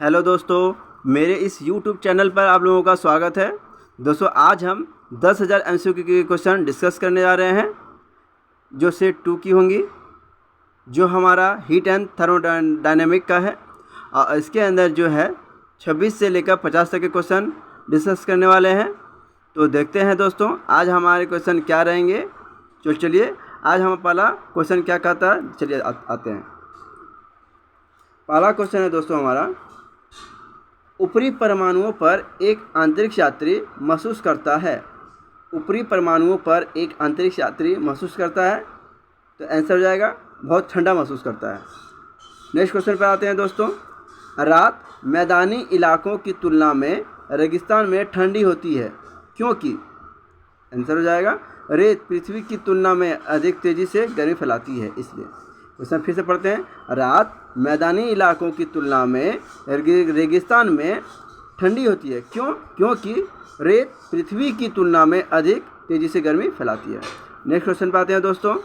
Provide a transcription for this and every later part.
Hello दोस्तों, मेरे इस YouTube चैनल पर आप लोगों का स्वागत है। दोस्तों, आज हम 10,000 MCQ के क्वेश्चन डिस्कस करने जा रहे हैं जो सेट 2 की होंगी, जो हमारा हीट एंड थर्मोडायनेमिक का है। और इसके अंदर जो है 26 से लेकर 50 तक के क्वेश्चन डिस्कस करने वाले हैं। तो देखते हैं दोस्तों, आज हमारे क्वेश्चन क्या रहेंगे। चलिए, आज हम पहला क्वेश्चन क्या कहता है, चलिए आते हैं। पहला क्वेश्चन है दोस्तों हमारा, ऊपरी परमाणुओं पर एक अंतरिक्ष यात्री महसूस करता है। ऊपरी परमाणुओं पर एक अंतरिक्ष यात्री महसूस करता है, तो आंसर हो जाएगा बहुत ठंडा महसूस करता है। नेक्स्ट क्वेश्चन पर आते हैं दोस्तों। रात मैदानी इलाकों की तुलना में रेगिस्तान में ठंडी होती है क्योंकि, आंसर हो जाएगा रेत पृथ्वी की तुलना में अधिक तेज़ी से गर्मी फैलाती है, इसलिए। क्वेश्चन फिर से पढ़ते हैं। रात मैदानी इलाकों की तुलना में रेगिस्तान में ठंडी होती है क्योंकि रेत पृथ्वी की तुलना में अधिक तेज़ी से गर्मी फैलाती है। नेक्स्ट क्वेश्चन पे आते हैं दोस्तों।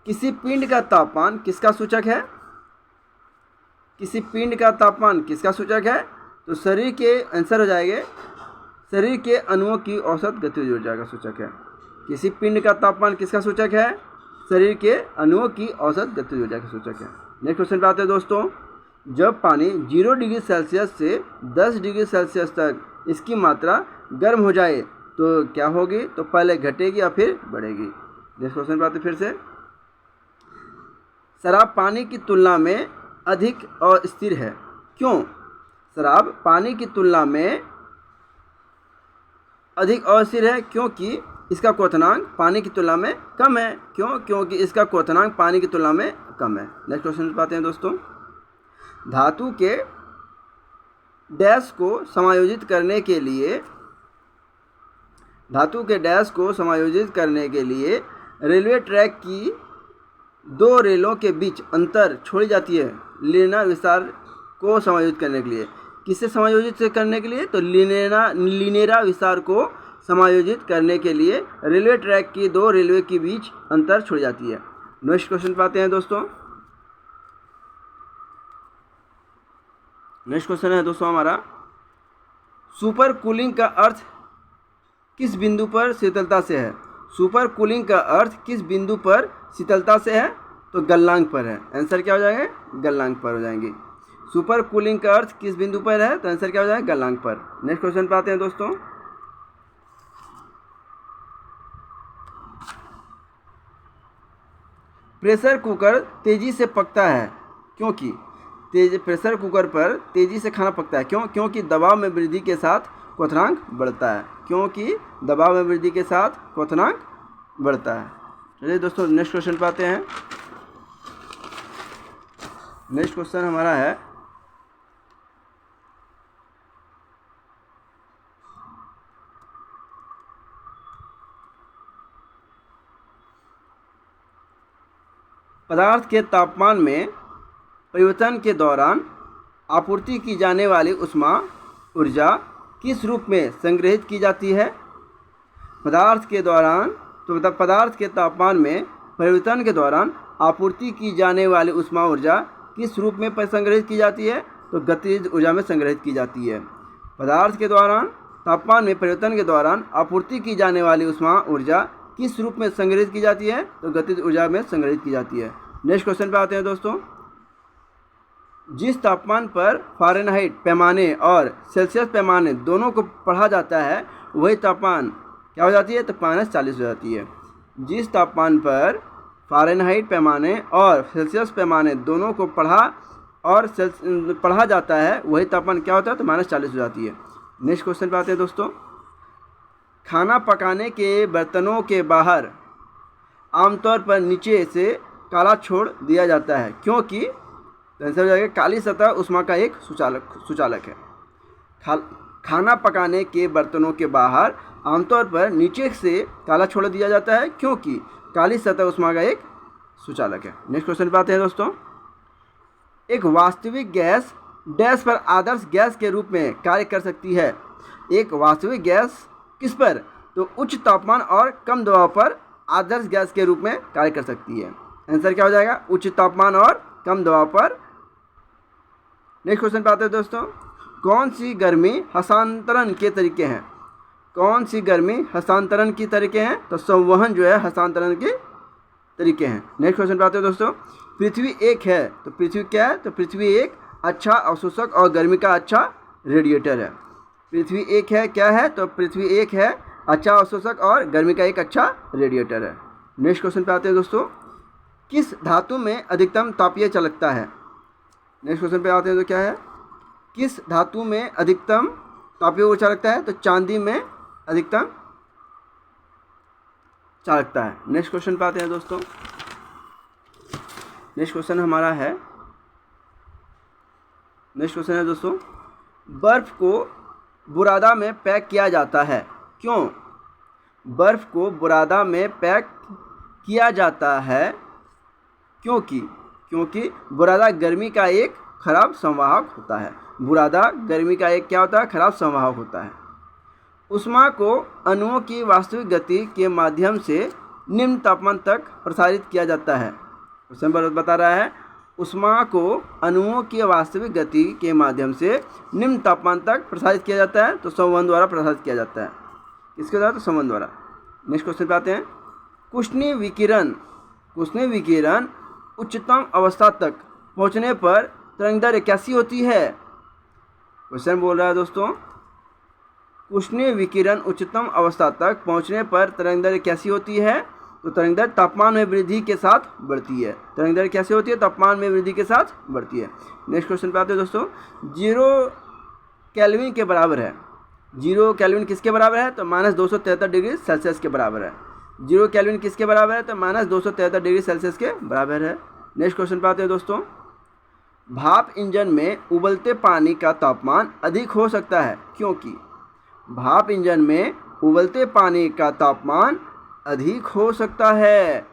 किसी पिंड का तापमान किसका सूचक है? किसी पिंड का तापमान किसका सूचक है? तो शरीर के, आंसर हो जाएंगे शरीर के अणुओं की औसत गतिविधि ऊर्जा का सूचक है। किसी पिंड का तापमान किसका सूचक है? शरीर के अणुओं की औसत गतिविधि ऊर्जा का सूचक है। नेक्स्ट क्वेश्चन पे आते हैं दोस्तों। जब पानी 0 डिग्री सेल्सियस से 10 डिग्री सेल्सियस तक इसकी मात्रा गर्म हो जाए तो क्या होगी? तो पहले घटेगी या फिर बढ़ेगी। नेक्स्ट क्वेश्चन पे आते हैं फिर से। शराब पानी की तुलना में अधिक अस्थिर है क्यों? शराब पानी की तुलना में अधिक अस्थिर है क्योंकि इसका क्वथनांक पानी की तुलना में कम है। क्योंकि इसका क्वथनांक पानी की तुलना में कम है। नेक्स्ट क्वेश्चन पाते हैं दोस्तों। धातु के डैश को समायोजित करने के लिए रेलवे ट्रैक की 2 रेलों के बीच अंतर छोड़ी जाती है लीनेरा विस्तार को समायोजित करने के लिए। किसे समायोजित करने के लिए? तो लीनेरा विस्तार को समायोजित करने के लिए रेलवे ट्रैक की 2 रेलवे के बीच अंतर छोड़ी जाती है। नेक्स्ट क्वेश्चन पे आते हैं दोस्तों। नेक्स्ट क्वेश्चन है दोस्तों हमारा, सुपर कूलिंग का अर्थ किस बिंदु पर शीतलता से है? सुपर कूलिंग का अर्थ किस बिंदु पर शीतलता से है? तो गलनांक पर है। आंसर क्या हो जाएगा? गलनांक पर हो जाएंगे। सुपर कूलिंग का अर्थ किस बिंदु पर है? तो आंसर क्या हो जाएगा? गलनांक पर। नेक्स्ट क्वेश्चन पे आते हैं दोस्तों। प्रेशर कुकर तेज़ी से पकता है क्योंकि, प्रेशर कुकर पर तेज़ी से खाना पकता है क्योंकि दबाव में वृद्धि के साथ क्वथनांक बढ़ता है। क्योंकि दबाव में वृद्धि के साथ क्वथनांक बढ़ता है। चलिए दोस्तों, नेक्स्ट क्वेश्चन पे आते हैं। नेक्स्ट क्वेश्चन हमारा है, पदार्थ के तापमान में परिवर्तन के दौरान आपूर्ति की जाने वाली ऊष्मा ऊर्जा किस रूप में संग्रहित की जाती है? पदार्थ के तापमान में परिवर्तन के दौरान आपूर्ति की जाने वाली ऊष्मा ऊर्जा किस रूप में संग्रहित की जाती है? तो गतिज ऊर्जा में संग्रहित की जाती है। पदार्थ के दौरान तापमान में परिवर्तन के दौरान आपूर्ति की जाने वाली ऊष्मा ऊर्जा किस रूप में संग्रहित की जाती है? तो गतिज ऊर्जा में संग्रहित की जाती है। नेक्स्ट क्वेश्चन पे आते हैं दोस्तों। जिस तापमान पर फ़ारेनहाइट पैमाने और सेल्सियस पैमाने दोनों को पढ़ा जाता है वही तापमान क्या हो जाती है? तो -40 हो जाती है। जिस तापमान पर फ़ारेनहाइट पैमाने और सेल्सियस पैमाने दोनों को पढ़ा जाता है वही तापमान क्या होता है? तो -40 हो जाती है। नेक्स्ट क्वेश्चन पे आते हैं दोस्तों। खाना पकाने के बर्तनों के बाहर आमतौर पर नीचे से काला छोड़ दिया जाता है क्योंकि, आंसर हो जाएगा काली सतह ऊष्मा का एक सुचालक है। खाना पकाने के बर्तनों के बाहर आमतौर पर नीचे से काला छोड़ दिया जाता है क्योंकि काली सतह ऊष्मा का एक सुचालक है। नेक्स्ट क्वेश्चन पे आते हैं दोस्तों। एक वास्तविक गैस डैश पर आदर्श गैस के रूप में कार्य कर सकती है। एक वास्तविक गैस किस पर? तो उच्च तापमान और कम दबाव पर आदर्श गैस के रूप में कार्य कर सकती है। आंसर क्या हो जाएगा? उच्च तापमान और कम दबाव पर नेक्स्ट क्वेश्चन पे आते हैं दोस्तों, कौन सी गर्मी हस्तांतरण के तरीके हैं? कौन सी गर्मी हस्तांतरण की तरीके हैं? तो संवहन जो है हस्तांतरण के तरीके हैं। नेक्स्ट क्वेश्चन पे आते हैं दोस्तों, पृथ्वी एक है तो पृथ्वी क्या है? तो पृथ्वी एक अच्छा अवशोषक और गर्मी का अच्छा रेडिएटर है। पृथ्वी एक है, क्या है? तो पृथ्वी एक है अच्छा अवशोषक और गर्मी का एक अच्छा रेडिएटर है। नेक्स्ट क्वेश्चन पे आते हैं दोस्तों, किस धातु में अधिकतम तापीय चालकता है? नेक्स्ट क्वेश्चन पे आते हैं तो क्या है, किस धातु में अधिकतम तापीय ऊर्जा चालकता है? तो चांदी में अधिकतम चालकता है। नेक्स्ट क्वेश्चन पे आते हैं दोस्तों, नेक्स्ट क्वेश्चन हमारा है, नेक्स्ट क्वेश्चन है दोस्तों, बर्फ को बुरादा में पैक किया जाता है, क्यों? बर्फ को बुरादा में पैक किया जाता है क्योंकि बुरादा गर्मी का एक खराब संवाहक होता है। बुरादा गर्मी का एक क्या होता है? खराब संवाहक होता है। ऊष्मा को अणुओं की वास्तविक गति के माध्यम से निम्न तापमान तक प्रसारित किया जाता है। क्वेश्चन बता रहा है, ऊष्मा को अणुओं की वास्तविक गति के माध्यम से निम्न तापमान तक प्रसारित किया जाता है, तो संवहन द्वारा प्रसारित किया जाता है। किसके द्वारा? तो संवहन द्वारा। नेक्स्ट क्वेश्चन पे आते हैं, कुष्णीय विकिरण उच्चतम अवस्था तक पहुंचने पर तरंगदैर्घ्य कैसी होती है? क्वेश्चन बोल रहा है दोस्तों, कुष्णीय विकिरण उच्चतम अवस्था तक पहुंचने पर तरंगदैर्घ्य कैसी होती है? तो तरंगदैर्घ्य तापमान में वृद्धि के साथ बढ़ती है। तरंगदैर्घ्य कैसे होती है? तापमान में वृद्धि के साथ बढ़ती है। नेक्स्ट क्वेश्चन पे आते हैं दोस्तों, 0 केल्विन के बराबर है। 0 केल्विन किसके बराबर है? तो -273 डिग्री सेल्सियस के बराबर है। 0 केल्विन किसके बराबर है? तो -273 डिग्री सेल्सियस के बराबर है। नेक्स्ट क्वेश्चन पे आते हैं दोस्तों, भाप इंजन में उबलते पानी का तापमान अधिक हो सकता है, क्योंकि भाप इंजन में उबलते पानी का तापमान अधिक हो सकता है,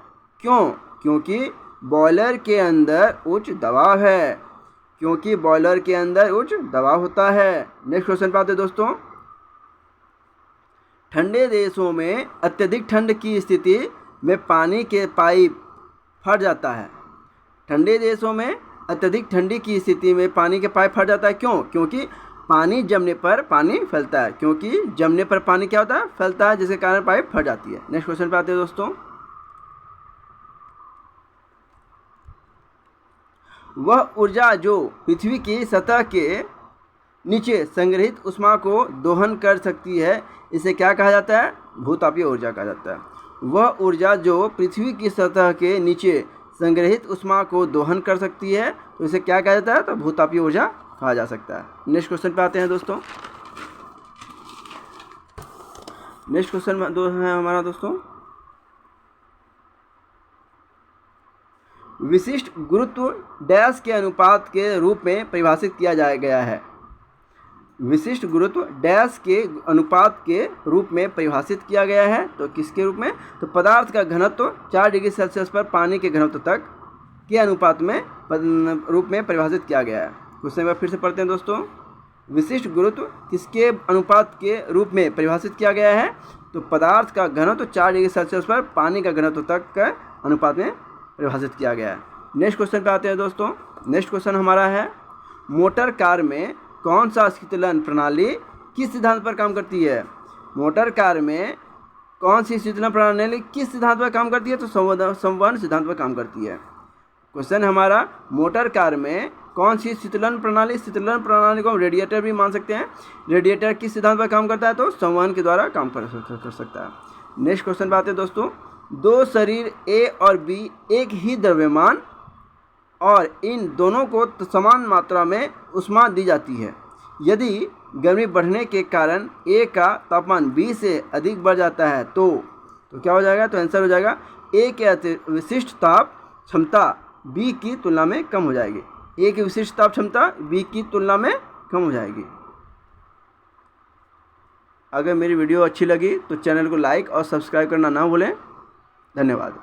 क्यों? क्योंकि बॉयलर के अंदर उच्च दबाव है, क्योंकि बॉयलर के अंदर उच्च दबाव होता है। नेक्स्ट क्वेश्चन पे आते हैं दोस्तों, ठंडे देशों में अत्यधिक ठंड की स्थिति में पानी के पाइप फट जाता है। ठंडे देशों में अत्यधिक ठंडी की स्थिति में पानी के पाइप फट जाता है, क्यों? क्योंकि पानी जमने पर पानी फैलता है, क्योंकि जमने पर पानी क्या होता है? फैलता है, जिसके कारण पाइप फट जाती है। नेक्स्ट क्वेश्चन पे आते हैं दोस्तों, वह ऊर्जा जो पृथ्वी की सतह के नीचे संग्रहित ऊष्मा को दोहन कर सकती है, इसे क्या कहा जाता है? भूतापीय ऊर्जा कहा जाता है। वह ऊर्जा जो पृथ्वी की सतह के नीचे संग्रहित ऊष्मा को दोहन कर सकती है, तो इसे क्या कहा जाता है? तो भूतापीय ऊर्जा कहा जा सकता है। नेक्स्ट क्वेश्चन पे आते हैं दोस्तों, नेक्स्ट क्वेश्चन है हमारा दोस्तों, विशिष्ट गुरुत्व डैश के अनुपात के रूप में परिभाषित किया गया है। विशिष्ट गुरुत्व डैश के अनुपात के रूप में परिभाषित किया गया है, तो किसके रूप में? तो पदार्थ का घनत्व 4 डिग्री सेल्सियस पर पानी के घनत्व तक के अनुपात में रूप में परिभाषित किया गया है। क्वेश्चन एक बार फिर से पढ़ते हैं दोस्तों, विशिष्ट गुरुत्व किसके अनुपात के रूप में परिभाषित किया गया है? तो पदार्थ का घनत्व 4 डिग्री सेल्सियस पर पानी का घनत्व तक का अनुपात में परिभाषित किया गया है। नेक्स्ट क्वेश्चन पे आते हैं दोस्तों, नेक्स्ट क्वेश्चन हमारा है, मोटर कार में कौन सा शीतलन प्रणाली किस सिद्धांत पर काम करती है? मोटर कार में कौन सी शीतलन प्रणाली किस सिद्धांत पर काम करती है? तो संवहन सिद्धांत पर काम करती है। क्वेश्चन हमारा, मोटर कार में कौन सी शीतलन प्रणाली को हम रेडिएटर भी मान सकते हैं। रेडिएटर किस सिद्धांत पर काम करता है? तो संवहन के द्वारा काम कर सकता है। नेक्स्ट क्वेश्चन पे आते हैं दोस्तों, 2 शरीर ए और बी एक ही द्रव्यमान और इन दोनों को समान मात्रा में ऊष्मा दी जाती है। यदि गर्मी बढ़ने के कारण ए का तापमान बी से अधिक बढ़ जाता है तो क्या हो जाएगा? तो आंसर हो जाएगा, ए के विशिष्ट ताप क्षमता बी की तुलना में कम हो जाएगी। ए की विशिष्ट ताप क्षमता बी की तुलना में कम हो जाएगी। अगर मेरी वीडियो अच्छी लगी तो चैनल को लाइक और सब्सक्राइब करना ना भूलें। धन्यवाद।